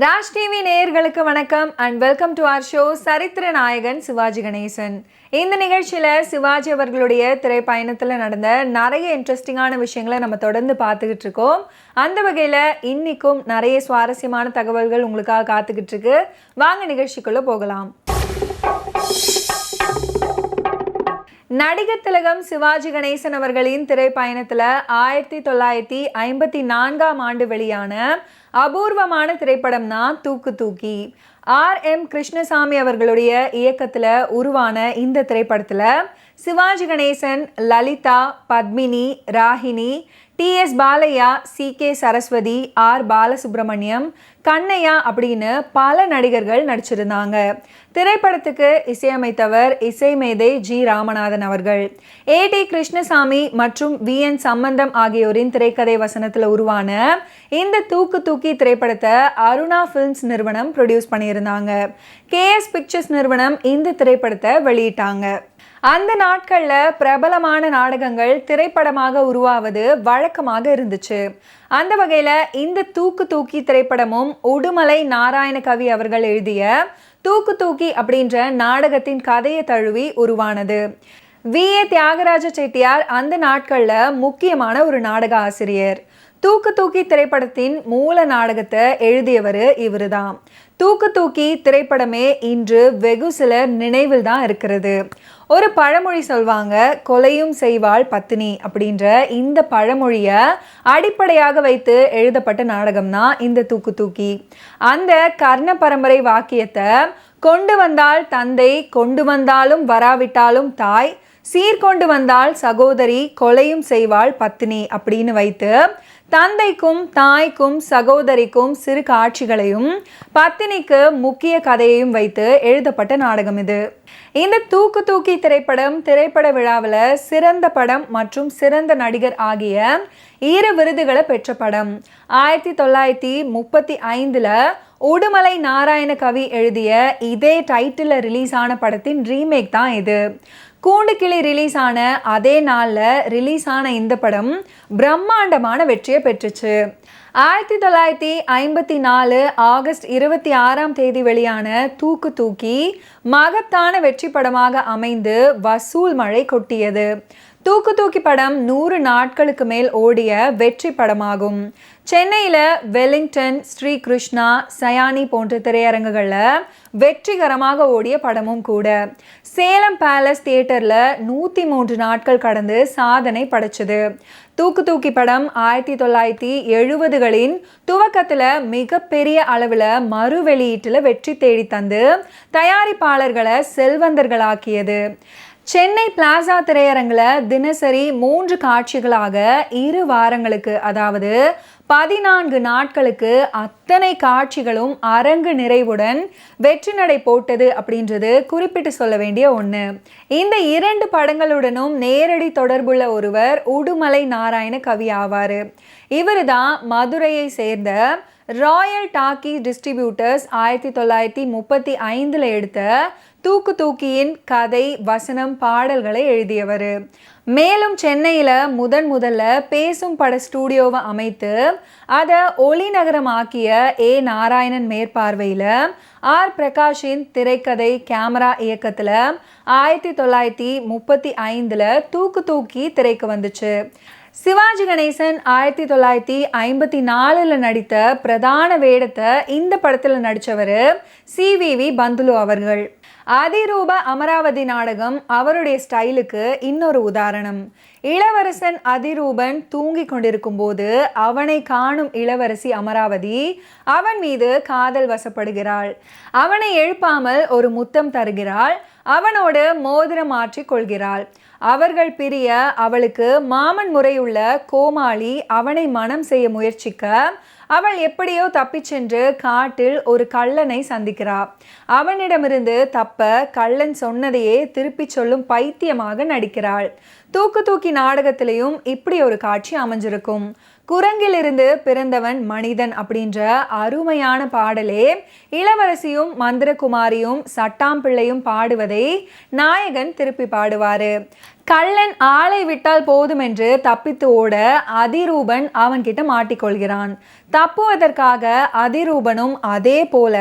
Raj TV நேயர்களுக்கு வணக்கம் and welcome to our show சரித்திர நாயகன் சிவாஜி கணேசன். இந்த நிகழ்ச்சியில் சிவாஜி அவர்களுடைய திரைப்பயணத்தில் நடந்த நிறைய இன்ட்ரெஸ்டிங்கான விஷயங்களை நம்ம தொடர்ந்து பார்த்துக்கிட்டு இருக்கோம். அந்த வகையில் இன்னைக்கும் நிறைய சுவாரஸ்யமான தகவல்கள் உங்களுக்காக காத்துக்கிட்டு இருக்கு. வாங்க நிகழ்ச்சிக்குள்ளே போகலாம். நடிகர் திலகம் சிவாஜி கணேசன் அவர்களின் திரைப்பயணத்தில் 1954ஆம் ஆண்டு வெளியான அபூர்வமான திரைப்படம் தான் தூக்கு தூக்கி. R.M. கிருஷ்ணசாமி அவர்களுடைய இயக்கத்தில் உருவான இந்த திரைப்படத்தில் Sivaji Ganesan, Lalitha, Padmini, Ragini, T.S. Balaiah, C.K. Saraswati, R. Balasubramaniam, Kannaiya அப்படின்னு பல நடிகர்கள் நடிச்சிருந்தாங்க. திரைப்படத்துக்கு இசையமைத்தவர் இசைமேதை G. ராமநாதன் அவர்கள். A.T. கிருஷ்ணசாமி மற்றும் V.N. சம்பந்தம் ஆகியோரின் திரைக்கதை வசனத்தில் உருவான இந்த தூக்கு தூக்கி திரைப்படத்தை அருணா ஃபிலிம்ஸ் நிறுவனம் ப்ரொடியூஸ் பண்ணியிருந்தாங்க. KS பிக்சர்ஸ் நிறுவனம் இந்த திரைப்படத்தை வெளியிட்டாங்க. அந்த நாட்களில் பிரபலமான நாடகங்கள் திரைப்படமாக உருவாவது வழக்கமாக இருந்துச்சு. அந்த வகையில் இந்த தூக்கு தூக்கி திரைப்படமும் உடுமலை நாராயண கவி அவர்கள் எழுதிய தூக்கு தூக்கி அப்படின்ற நாடகத்தின் கதையை தழுவி உருவானது. V.A. தியாகராஜ செட்டியார் அந்த நாட்களில் முக்கியமான ஒரு நாடக ஆசிரியர். தூக்கு தூக்கி திரைப்படத்தின் மூல நாடகத்தை எழுதியவர் இவர் தான். தூக்கு தூக்கி திரைப்படமே இன்று வெகு சிலர் நினைவில் தான் இருக்கிறது. ஒரு பழமொழி சொல்வாங்க, கொலையும் செய்வாள் பத்தினி அப்படின்ற இந்த பழமொழியை அடிப்படையாக வைத்து எழுதப்பட்ட நாடகம் தான் இந்த தூக்கு தூக்கி. அந்த கர்ண பரம்பரை வாக்கியத்தை கொண்டு வந்தால் தந்தை, கொண்டு வந்தாலும் வராவிட்டாலும் தாய், சீர்கொண்டு வந்தால் சகோதரி, கொலையும் செய்வாள் பத்தினி அப்படின்னு வைத்து தந்தைக்கும் தாய்க்கும் சகோதரிக்கும் சிறு காட்சிகளையும் பத்தினிக்கு முக்கிய கதையையும் வைத்து எழுதப்பட்ட நாடகம் இது. இந்த தூக்கு தூக்கி திரைப்படம் திரைப்பட விழாவில் சிறந்த படம் மற்றும் சிறந்த நடிகர் ஆகிய 2 விருதுகளை பெற்ற படம். 1935 உடுமலை நாராயண கவி எழுதிய இதே டைட்டில் ரிலீஸ் ஆன படத்தின் ரீமேக் தான் இது. கூண்டுக்கிளி ரிலீஸ் ஆன அதே நாளில் ரிலீஸ் ஆன இந்த படம் பிரம்மாண்டமான வெற்றியை பெற்றுச்சு. 1954 ஆகஸ்ட் 26ஆம் தேதி வெளியான தூக்கு தூக்கி மகத்தான வெற்றி படமாக அமைந்து வசூல் மழை கொட்டியது. தூக்கு தூக்கி படம் 100 நாட்களுக்கு மேல் ஓடிய வெற்றி படமாகும். சென்னையில் வெலிங்டன், ஸ்ரீ கிருஷ்ணா, சயானி போன்ற திரையரங்குகளில் வெற்றிகரமாக ஓடிய படமும் கூட. சேலம் பேலஸ் தியேட்டரில் 103 நாட்கள் கடந்து சாதனை படைச்சது. தூக்கு தூக்கி படம் 1970களின் துவக்கத்தில் மிகப்பெரிய அளவில் மறு வெளியீட்டில் வெற்றி தேடி தந்து தயாரிப்பாளர்களை செல்வந்தர்களாக்கியது. சென்னை பிளாசா திரையரங்கில் தினசரி 3 காட்சிகளாக 2 வாரங்களுக்கு, அதாவது 14 நாட்களுக்கு அத்தனை காட்சிகளும் அரங்கு நிறைவுடன் வெற்றி நடை போட்டது அப்படின்றது குறிப்பிட்டு சொல்ல வேண்டிய ஒன்று. இந்த 2 படங்களுடனும் நேரடி தொடர்புள்ள ஒருவர் உடுமலை நாராயண கவி ஆவார். இவர் தான் மதுரையை சேர்ந்த ராயல் டாக்கி டிஸ்ட்ரிபியூட்டர்ஸ் 1935 எடுத்த தூக்கு தூக்கியின் கதை, வசனம், பாடல்களை எழுதியவர். மேலும் சென்னையில் முதல்ல பேசும் பட ஸ்டூடியோவை அமைத்து அதை ஒளிநகரமாக்கிய A. நாராயணன் மேற்பார்வையில் R. பிரகாஷின் திரைக்கதை கேமரா இயக்கத்தில் 1935 தூக்கு தூக்கி திரைக்கு வந்துச்சு. சிவாஜி கணேசன் 1954 நடித்த பிரதான வேடத்தை இந்த படத்தில் நடித்தவர் CVV பந்துலு அவர்கள். அதிரூப அமராவதி நாடகம் அவருடைய ஸ்டைலுக்கு இன்னொரு உதாரணம். இளவரசன் அதிரூபன் தூங்கி கொண்டிருக்கும் போது அவனை காணும் இளவரசி அமராவதி அவன் மீது காதல் வசப்படுகிறாள். அவனை எழுப்பாமல் ஒரு முத்தம் தருகிறாள். அவனோடு மோதிரம் மாற்றிக் கொள்கிறாள். அவர்கள் பிரிய அவளுக்கு மாமன் முறையுள்ள கோமாளி அவனை மனம் செய்ய முயற்சிக்க அவள் எப்படியோ தப்பிச் சென்று காட்டில் ஒரு கள்ளனை சந்திக்கிறாள். அவனிடமிருந்து தப்ப கள்ளன் சொன்னதையே திருப்பி சொல்லும் பைத்தியமாக நடிக்கிறாள். தூக்கு தூக்கி நாடகத்திலையும் இப்படி ஒரு காட்சி அமைஞ்சிருக்கும். குரங்கிலிருந்து பிறந்தவன் மனிதன் அப்படின்ற அருமையான பாடலே இளவரசியும் மந்திரகுமாரியும் சட்டாம்பிள்ளையும் பாடுவதை நாயகன் திருப்பி பாடுவார். கள்ளன் ஆளை விட்டால் போதும் என்று தப்பித்து ஓட அதிரூபன் அவன்கிட்ட மாட்டிக்கொள்கிறான். தப்புவதற்காக அதிரூபனும் அதே போல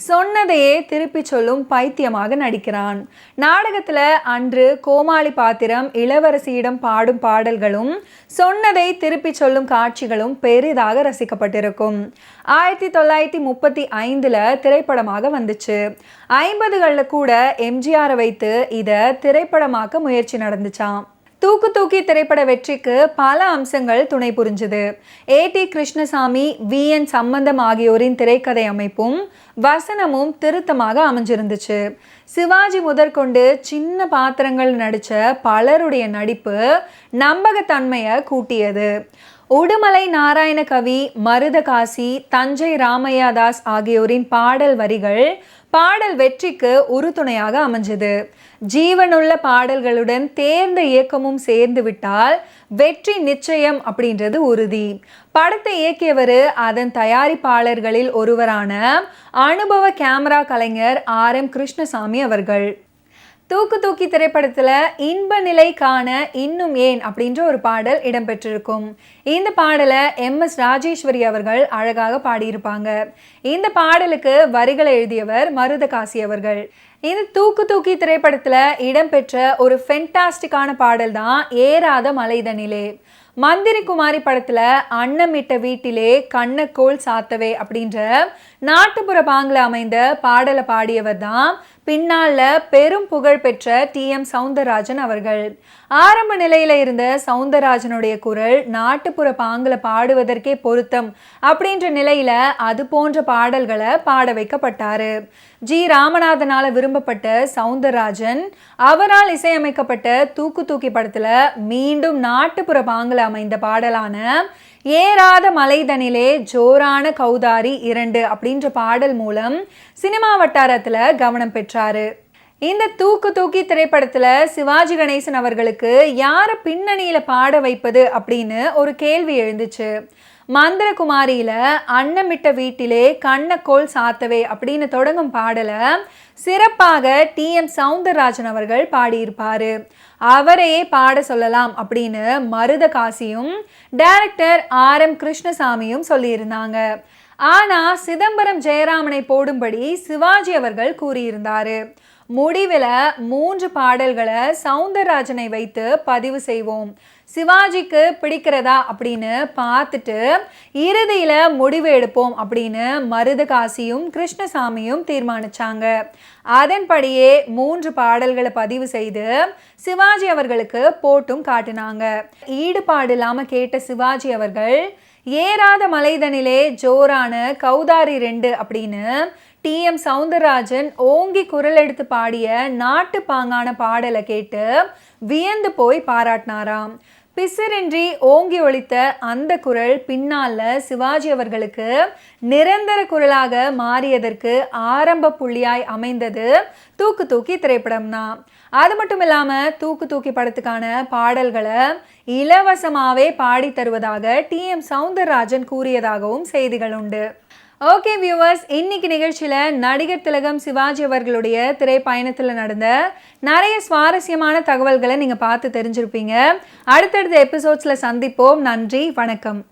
சொன்னதையே திருப்பி சொல்லும் பைத்தியமாக நடிக்கிறான். நாடகத்துல அன்று கோமாளி பாத்திரம் இளவரசியிடம் பாடும் பாடல்களும் சொன்னதை திருப்பி சொல்லும் காட்சிகளும் பெரிதாக ரசிக்கப்பட்டிருக்கும். 1935 திரைப்படமாக வந்துச்சு. 50களில் கூட எம்ஜிஆரை வைத்து இதை திரைப்படமாக்க முயற்சி நடந்துச்சாம். தூக்கு தூக்கி திரைப்பட வெற்றிக்கு பல அம்சங்கள் துணை புரிஞ்சுது. ஏ.டி. கிருஷ்ணசாமி, வி.என். சம்பந்தம் ஆகியோரின் திரைக்கதை அமைப்பும் வசனமும் திருத்தமாக அமைஞ்சிருந்துச்சு. சிவாஜி முதற்கொண்டு சின்ன பாத்திரங்கள் நடித்த பலருடைய நடிப்பு நம்பகத்தன்மையை கூட்டியது. உடுமலை நாராயண கவி, மருதகாசி, தஞ்சை ராமையாதாஸ் ஆகியோரின் பாடல் வரிகள் பாடல் வெற்றிக்கு உறுதுணையாக அமைஞ்சது. ஜீவனுள்ள பாடல்களுடன் தேர்ந்த இயக்கமும் சேர்ந்து விட்டால் வெற்றி நிச்சயம் அப்படின்றது உறுதி. படத்தை இயக்கியவர் அதன் தயாரிப்பாளர்களில் ஒருவரான அனுபவ கேமரா கலைஞர் ஆர்.எம். கிருஷ்ணசாமி அவர்கள். தூக்கு தூக்கி திரைப்படத்தில் இன்ப நிலை காண இன்னும் ஏன் அப்படின்ற ஒரு பாடல் இடம்பெற்றிருக்கும். இந்த பாடலை எம்.எஸ். ராஜேஸ்வரி அவர்கள் அழகாக பாடியிருப்பாங்க. இந்த பாடலுக்கு வரிகளை எழுதியவர் மருதகாசி அவர்கள். இந்த தூக்கு தூக்கி திரைப்படத்தில் இடம்பெற்ற ஒரு ஃபென்டாஸ்டிக்கான பாடல் தான் ஏறாத மலைதனிலே. மந்திரி குமாரி படத்துல அன்னமிட்ட வீட்டிலே கண்ணக்கோள் சாத்தவே அப்படின்ற நாட்டுப்புற பாங்குல அமைந்த பாடலை பாடியவர் தான் பின்னால பெரும் புகழ் பெற்ற டி.எம். சௌந்தரராஜன் அவர்கள். ஆரம்ப நிலையில இருந்த சௌந்தரராஜனுடைய குரல் நாட்டுப்புற பாங்குல பாடுவதற்கே பொருத்தம் அப்படின்ற நிலையில அது போன்ற பாடல்களை பாட வைக்கப்பட்டாரு. ஜி. ராமநாதனால விரும்பப்பட்ட சௌந்தரராஜன் அவரால் இசையமைக்கப்பட்ட தூக்கு தூக்கி படத்துல மீண்டும் நாட்டுப்புற பாங்குல அமைந்த பாடலான ஏறாத மலைதனிலே ஜோரான கௌதாரி 2 அப்படின்ற பாடல் மூலம் சினிமா வட்டாரத்துல கவனம் பெற்றாரு. இந்த தூக்கு தூக்கி திரைப்படத்துல சிவாஜி கணேசன் அவர்களுக்கு யார பின்னணியில பாட வைப்பது அப்படின்னு ஒரு கேள்வி எழுந்துச்சு. மந்திரகுமாரியில அன்னமிட்ட வீட்டிலே கண்ணக்கோள் சாத்தவே அப்படின்னு தொடங்கும் பாடலை சிறப்பாக டி.எம். சௌந்தரராஜன் அவர்கள் பாடியிருப்பாரு. அவரையே பாட சொல்லலாம் அப்படின்னு மருதகாசியும் டைரக்டர் ஆர்.எம். கிருஷ்ணசாமியும் சொல்லியிருந்தாங்க. ஆனா சிதம்பரம் ஜெயராமனை போடும்படி சிவாஜி அவர்கள் கூறியிருந்தாரு. முடிவில் 3 பாடல்களை சௌந்தரராஜனை வைத்து பதிவு செய்வோம், சிவாஜிக்கு பிடிக்கிறதா அப்படின்னு பார்த்துட்டு இறுதியில் முடிவு எடுப்போம் அப்படின்னு மருதகாசியும் கிருஷ்ணசாமியும் தீர்மானிச்சாங்க. அதன்படியே 3 பாடல்களை பதிவு செய்து சிவாஜி அவர்களுக்கு போட்டும் காட்டினாங்க. ஈடுபாடு இல்லாமல் கேட்ட சிவாஜி அவர்கள் ஏறாத மலைதனிலே ஜோரான கௌதாரி 2 அப்படின்னு டி.எம். சௌந்தரராஜன் ஓங்கி குரல் எடுத்து பாடிய நாட்டு பாங்கான பாடலை கேட்டு வியந்து போய் பாராட்டினாராம். பிசிறின்றி ஓங்கி ஒலித்த அந்த குரல் பின்னால சிவாஜி அவர்களுக்கு நிரந்தர குரலாக மாறியதற்கு ஆரம்ப புள்ளியாய் அமைந்தது தூக்கு தூக்கி திரைப்படம் தான். அது மட்டும் இல்லாமல் தூக்கு தூக்கி படத்துக்கான பாடல்களை இலவசமாகவே பாடி தருவதாக டி.எம். சௌந்தரராஜன் கூறியதாகவும் செய்திகள் உண்டு. ஓகே வியூவர்ஸ், இன்னைக்கு நிகழ்ச்சியில் நடிகர் திலகம் சிவாஜி அவர்களுடைய திரைப்பயணத்தில் நடந்த நிறைய சுவாரஸ்யமான தகவல்களை நீங்கள் பார்த்து தெரிஞ்சிருப்பீங்க. அடுத்தடுத்த எபிசோட்ஸில் சந்திப்போம். நன்றி, வணக்கம்.